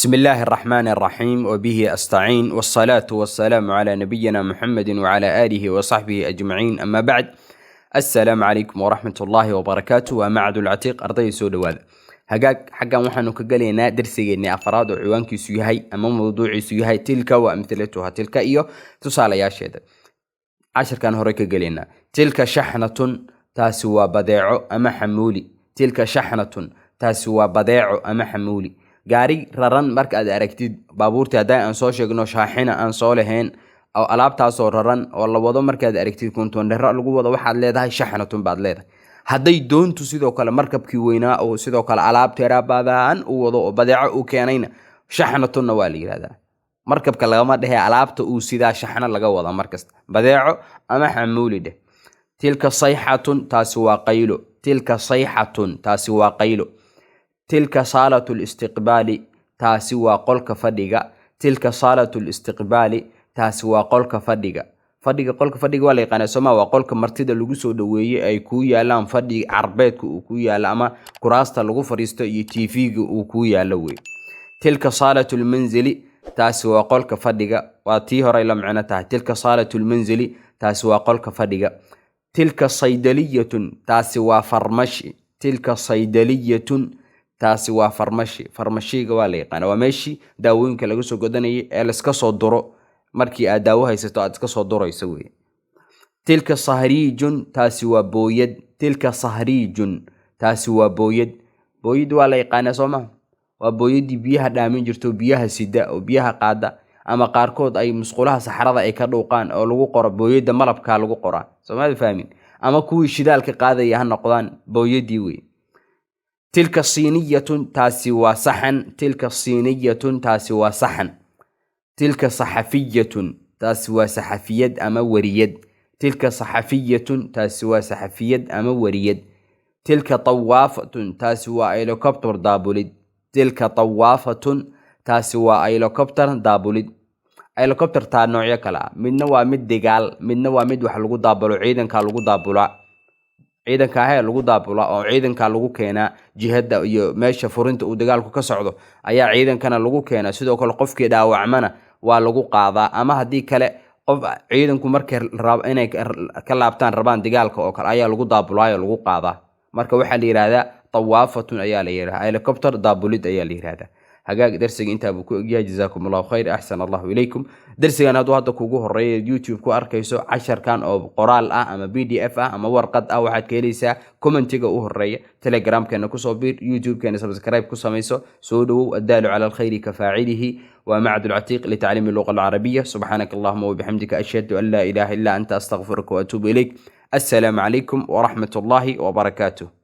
بسم الله الرحمن الرحيم وبه أستعين والصلاة والسلام على نبينا محمد وعلى آله وصحبه أجمعين أما بعد. السلام عليكم ورحمة الله وبركاته. ومعد العتيق أرضي سود وهذا هجاك حقا وحنا كجلينا درسي إن أفراد وعنوانك سيهاي أمام موضوع سيهاي تلك وأمثلتها تلك إياه تصال يا شهد عشر كان هريك جلينا تلك شحنة تاسوا بديع أما حمولي تلك شحنة تاسوا بديع أما حمولي gaari raran marka aad aragtid baabuurta haday aan soo sheegno shaaxina aan soo lahayn oo alaabtaas oo raran oo la wado marka aad aragtid kontoneer lagu wado waxaad leedahay shaxnatun baad leedahay. haday doontu sidoo kale markabkii weynaa oo sidoo kale alaabteera baadaan uu wado oo badeeco uu keenayna shaxnatun waa la yiraahdaa. markabka lagama dhahay alaabta uu sidaa shaxna laga wada markasta badeeco ama xamuulide. tilka sayhatun taasi waa qaylo tilka sayhatun taasi waa qaylo. تلك صالة الاستقبال تاسوا قولك فديغا تلك صالة الاستقبال تاسوا قولك فديغا قولك فديغا ولا يقانا سما وقولك مرتدى لغو سو دويي اي كو يالان فدي عربيدك او كو يالا اما كراستا لغو فريستو اي تيفيغ او كو يالا وي. تلك صالة المنزل تاسوا قولك فديغا واتي هوري لمعنتها تلك صالة المنزل تاسوا قولك فديغا. تلك صيدلية تاسوا فرمشي تلك صيدلية taasi waa farmashiga waa la yaqaan waa meeshii daawooyinka lagu soo godanayay ee la iska soo duro markii aad daawo haysato aad iska soo durayso weey. tilka sahrijun taasi waa booyad tilka sahrijun taasi waa booyad waa la yaqaan Soomaa waa booyadii biyaha dhaamin jirto biyaha sida oo biyaha qaada ama qaarkood ay musqulaha saxarada ay ka dhuuqaan oo lagu qoro booyada malabka lagu qoraa Soomaali fahmin ama kuwii shidaalka qaadaya ha noqdaan booyadii weey. تلك صينية تاسي وصحن تلك صينية تاسي وصحن. تلك صحفية تاسي وصحفية أما وريد تلك صحفية تاسي وصحفية أما وريد. تلك طوافة تاسي وإيلوكوبتر دابولد تلك طوافة تاسي وإيلوكوبتر دابولد. إيلوكوبتر تا نوعية كلا من نوع مد دجال من نوع مد وحلقو دابلو عيدا كالقو دابولا ciidanka ah lagu daabula oo ciidanka lagu keenaa jihada iyo meesha furinta uu dagaalku ka socdo ayaa ciidankana lagu keenaa sidoo kale qofkii dhaawacmana waa lagu qaadaa ama hadii kale qof ciidanku markay rab inay ka laabtaan rabaan dagaalka oo kale ayaa lagu daabulaayo lagu qaadaa marka waxa la yiraahdaa tawaafatun ayaa la yiraahdaa helicopter daabulid ayaa la yiraahdaa. hagaag darsiga inta buu ku ogyahay jazakumullahu khayr ahsan Allahu ilaykum. darsigan hadda kuugu horeeyay YouTube ku arkayso 10 kan oo qoraal ah ama PDF ah ama warqad ah waxaad ka helaysaa commentiga u horeeya Telegram kana ku soo biir YouTube kana subscribe ku sameeyso soo dhaw adaalu ala alkhayr ka faa'ilihi wa ma'ad al-atiq li ta'lim al-lugha al-arabiyya. subhanakallahumma wa bihamdika ashhadu an la ilaha illa anta astaghfiruka wa atubu ilayk. assalamu alaykum wa rahmatullahi wa barakatuh.